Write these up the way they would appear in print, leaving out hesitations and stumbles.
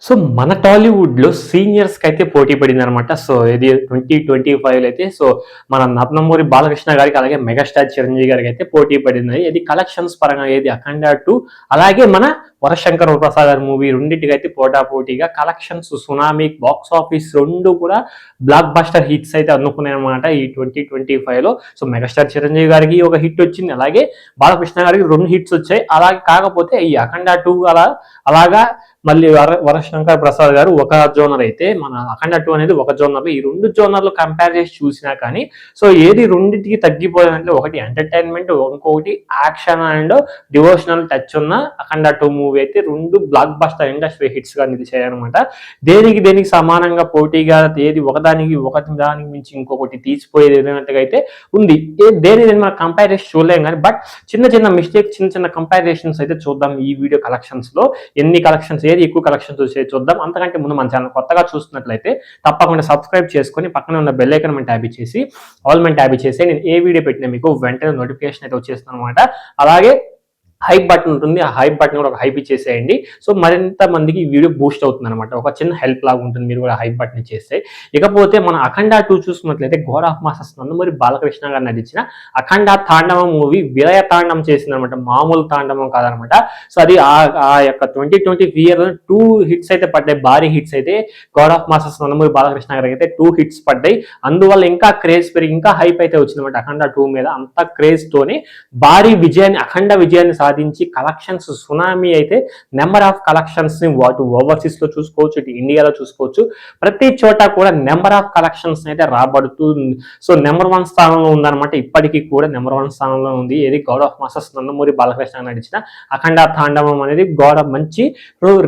So, మన టాలీవుడ్‌లో సీనియర్స్‌కైతే పోటీ పడిందనమాట. సో, ఇది 2025లో అయితే మన 'నందమూరి బాలకృష్ణ' గారికి, అలాగే మెగాస్టార్ చిరంజీవి గారికైతే పోటీ పడింది. ఇది కలెక్షన్స్ పరంగా 'అఖండ 2' అలాగే మన 'వరశంకర వరప్రసాద్' గారి మూవీ రెండిటికైతే పోటాపోటీగా కలెక్షన్స్, సునామీ, బాక్స్ ఆఫీస్ 2 కూడా బ్లాక్ బస్టర్ హిట్స్ అయితే అందుకున్నాయన్నమాట ఈ 2025లో. సో, మెగాస్టార్ చిరంజీవి గారికి ఒక హిట్ వచ్చింది. అలాగే బాలకృష్ణ గారికి 2 హిట్స్ వచ్చాయి. అలాగే కాకపోతే ఈ 'అఖండ 2' అలాగా మళ్ళీ వరశంకర్ ప్రసాద్ గారు ఒక జోనర్ అయితే, మన 'అఖండ 2' అనేది ఒక జోనర్‌లో. ఈ 2 జోనర్‌లు కంపేర్ చేసి చూసినా కానీ ఏది రెండిటికి తగ్గిపోయిందంటే, ఒకటి ఎంటర్‌టైన్‌మెంట్, ఇంకొకటి యాక్షన్ అండ్ డివోషనల్ టచ్ ఉన్న 'అఖండ 2' మూవీ అయితే 2 బ్లాక్ బస్టర్ ఇండస్ట్రీ హిట్స్‌గా నిలిచాయన్నమాట. దేనికి సమానంగా పోటీగా ఒకదానికి మించి ఇంకొకటి తీసిపోయేది అన్నట్టుగా అయితే ఉంది. దేనిని మనం కంపేర్ చేసి చూడలేం కానీ, బట్ చిన్న మిస్టేక్స్, చిన్న కంపారిజన్స్ అయితే చూద్దాం ఈ వీడియో కలెక్షన్స్‌లో. ఎన్ని కలెక్షన్స్, ఏది ఎక్కువ కలెక్షన్స్ వచ్చాయో చూద్దాం. అంతకంటే ముందు మన ఛానల్ కొత్తగా చూస్తున్నట్లయితే తప్పకుండా సబ్స్క్రైబ్ చేసుకొని పక్కనే ఉన్న బెల్ ఐకాన్ మీద ట్యాప్ ఇచ్చేసి ఆల్ మీద ట్యాప్ ఇచ్చేసి నేను ఏ వీడియో పెట్టినా మీకు వెంటనే నోటిఫికేషన్ అయితే వచ్చేస్తుంది అనమాట. అలాగే హైప్ బటన్ ఉంటుంది. ఆ హైప్ బటన్ కూడా ఒక హైప్ ఇచ్చేసేయండి. సో, మరింత మందికి ఈ వీడియో బూస్ట్ అవుతుందన్నమాట. ఒక చిన్న హెల్ప్ లాగా ఉంటుంది మీరు కూడా హైప్ బటన్ ఇచ్చేస్తే. ఇకపోతే మన 'అఖండ 2' చూసుకున్నట్లయితే God of masses Nandamuri Balakrishna గారు నటించిన 'అఖండ తాండవం' మూవీ విలయ తాండవం చేసిందనమాట. మామూలు తాండవం కాదనమాట. సో, అది ఆ యొక్క 2020 ఇయర్‌లో 2 హిట్స్ అయితే పడ్డాయి. భారీ హిట్స్ అయితే God of masses Nandamuri Balakrishna గారికి అయితే 2 హిట్స్ పడ్డాయి. అందువల్ల ఇంకా క్రేజ్ పెరిగి ఇంకా హైప్ అయితే వచ్చిందనమాట 'అఖండ 2' మీద. అంత క్రేజ్ తోని భారీ విజయాన్ని, అఖండ విజయాన్ని సాధించి కలెక్షన్స్ సునామీ అయితే నెంబర్ ఆఫ్ కలెక్షన్స్ ని అటు ఓవర్సీస్ లో చూసుకోవచ్చు, ఇటు ఇండియాలో చూసుకోవచ్చు, ప్రతి చోట కూడా నెంబర్ ఆఫ్ కలెక్షన్స్ అయితే రాబడుతూ నెంబర్ 1 స్థానంలో ఉందన్నమాట. ఇప్పటికీ కూడా నెంబర్ 1 స్థానంలో ఉంది. ఏది God of masses Nandamuri Balakrishna నడిచిన 'అఖండ తాండవం' అనేది మంచి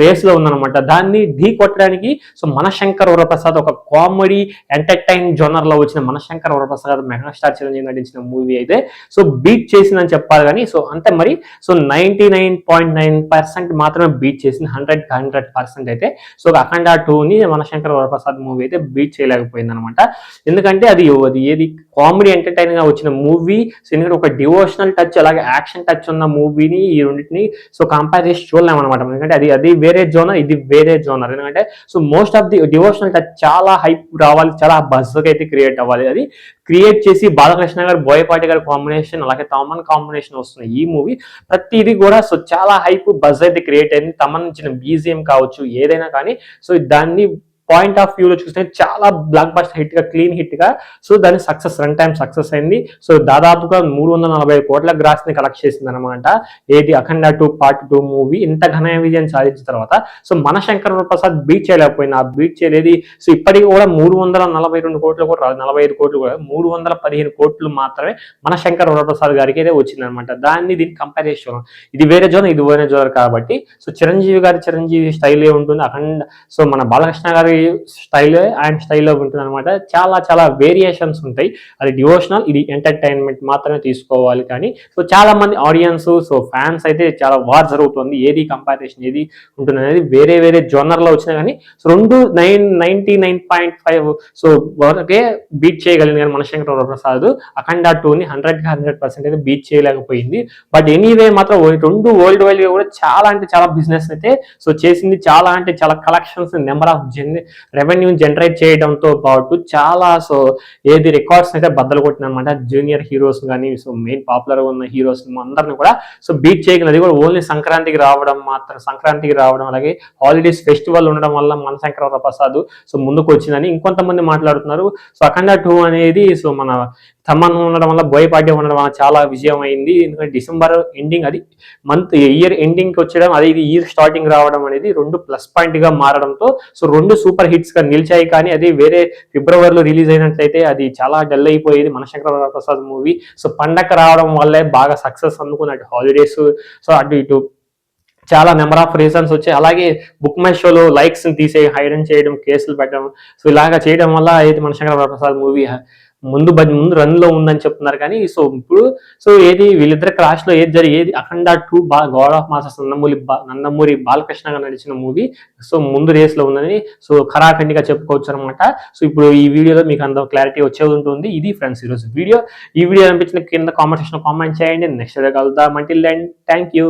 రేస్ లో ఉందన్నమాట. దాన్ని ఢీ కొట్టడానికి మనశంకర్ వరప్రసాద్, ఒక కామెడీ ఎంటర్టైన్ జోనర్ లో వచ్చిన మనశంకర్ వరప్రసాద్ మెగాస్టార్ చిరంజీవి నటించిన మూవీ అయితే బీట్ చేసిందని చెప్పాలి. కానీ అంతే మరి 99.9% మాత్రమే బీట్ చేసింది. 100% అయితే 'అఖండ 2'ని మనశంకర్ వరప్రసాద్ మూవీ అయితే బీట్ చేయలేకపోయింది అనమాట. ఎందుకంటే అది ఏది కామెడీ ఎంటర్టైన్ గా వచ్చిన మూవీ. ఎందుకంటే ఒక డివోషనల్ టచ్, అలాగే యాక్షన్ టచ్ ఉన్న మూవీని ఈ రెండింటిని కంపేర్ చేసి చూడలేము అనమాట. ఎందుకంటే అది వేరే జోనర్, ఇది వేరే జోనర్. ఎందుకంటే most of the devotional touch చాలా హైప్ రావాలి, చాలా బజ్ అయితే క్రియేట్ అవ్వాలి. అది క్రియేట్ చేసి బాలకృష్ణ గారు, బోయపాటి గారి కాంబినేషన్, అలాగే తమన్ కాంబినేషన్ వస్తున్న ఈ మూవీ ప్రతిదీ కూడా చాలా హైప్ బజ్ అయితే క్రియేట్ అయింది. తమన్ ఇచ్చిన బీజిఎం కావచ్చు, ఏదైనా కానీ దాన్ని పాయింట్ ఆఫ్ వ్యూలో చూస్తే చాలా బ్లాక్ బస్టర్ హిట్ గా, క్లీన్ హిట్ గా దాని సక్సెస్, రన్ టైం సక్సెస్ అయింది. దాదాపుగా 340 కోట్ల గ్రాస్ ని కలెక్ట్ చేసింది అనమాట. ఏది 'అఖండ 2 పార్ట్ 2' మూవీ ఇంత ఘన విజయం సాధించిన తర్వాత మనశంకర్ ప్రసాద్ బీట్ చేయలేకపోయింది. ఆ బీట్ చేయలేదు. ఇప్పటికి కూడా 342 కోట్లు కూడా రాదు, 45 కోట్లు కూడా, 315 కోట్లు మాత్రమే మనశంకర్ వరప్రసాద్ గారికి అయితే వచ్చింది అనమాట. దీన్ని కంపేర్ చేసి ఇది వేరే జోన్, ఇది వేరే జోన్ కాబట్టి చిరంజీవి స్టైల్ ఉంటుంది. అఖండ మన బాలకృష్ణ గారి స్టైల్ ఆయన స్టైల్లో ఉంటుంది అనమాట. చాలా వేరియేషన్స్ ఉంటాయి. అది డివోషనల్, ఇది ఎంటర్టైన్మెంట్ మాత్రమే తీసుకోవాలి. కానీ చాలా మంది ఆడియన్స్, ఫ్యాన్స్ అయితే చాలా వార్ జరుగుతుంది. ఏది కంపారిజన్ ఏది ఉంటుంది అనేది వేరే జోనర్ లో వచ్చినా కానీ 99.5 వరకే బీట్ చేయగలిగింది. కానీ మనశంకర్ వరప్రసాద్ 'అఖండ 2'ని 100% అయితే బీట్ చేయలేకపోయింది. బట్ ఎనీవే మాత్రం 2 వరల్డ్ వైడ్ గా కూడా చాలా అంటే చాలా బిజినెస్ అయితే చేసింది. చాలా అంటే చాలా collections, number of revenue generate చేయడంతో పాటు చాలా ఏది రికార్డ్స్ అయితే బద్దలు కొట్టిన అనమాట. జూనియర్ హీరోస్ కానీ, మెయిన్ పాపులర్ గా ఉన్న హీరోస్ అందరిని కూడా బీట్ చేయగలదు. అది కూడా ఓన్లీ సంక్రాంతికి రావడం, అలాగే హాలిడేస్ ఫెస్టివల్ ఉండడం వల్ల మనశంకర వరప్రసాద్ ముందుకు వచ్చిందని ఇంకొంతమంది మాట్లాడుతున్నారు. 'అఖండ 2' అనేది మన తమన్ ఉండడం వల్ల, బోయపాటి ఉండడం వల్ల చాలా విజయం అయింది. ఎందుకంటే డిసెంబర్ ఎండింగ్, అది ఇయర్ ఎండింగ్ కి వచ్చడం, అది ఇది ఇయర్ స్టార్టింగ్ రావడం అనేది 2 ప్లస్ పాయింట్ గా మారడంతో 2 సూపర్ హిట్స్ గా నిలిచాయి. కానీ అది వేరే ఫిబ్రవరిలో రిలీజ్ అయినట్లయితే అది చాలా డల్ అయిపోయేది మనశంకర వరప్రసాద్ మూవీ. పండగ రావడం వల్లే బాగా సక్సెస్ అందుకున్నట్టు హాలిడేస్, అటు ఇటు చాలా నెంబర్ ఆఫ్ రీజన్స్ వచ్చాయి. అలాగే బుక్ మై షోలో లైక్స్ హైడెన్ చేయడం, కేసులు పెట్టడం, ఇలాగా చేయడం వల్ల అయితే మనశంకర వరప్రసాద్ మూవీ ముందు రన్ లో ఉందని చెప్తున్నారు. కానీ ఇప్పుడు ఏది వీళ్ళిద్దరి క్రాష్ లో ఏది 'అఖండ 2' God of masses Nandamuri Balakrishna గారు నడిచిన మూవీ ముందు రేస్ లో ఉందని ఖరాఖండిగా చెప్పుకోవచ్చు అనమాట. ఇప్పుడు ఈ వీడియోలో మీకు అంత క్లారిటీ వచ్చేది ఉంటుంది. ఇది ఫ్రెండ్స్ ఈరోజు వీడియో. ఈ వీడియో అనిపించిన కింద కామెంట్ సెక్షన్ కామెంట్ చేయండి. నెక్స్ట్ వీడియో కలుద్దాం. Until then thank you.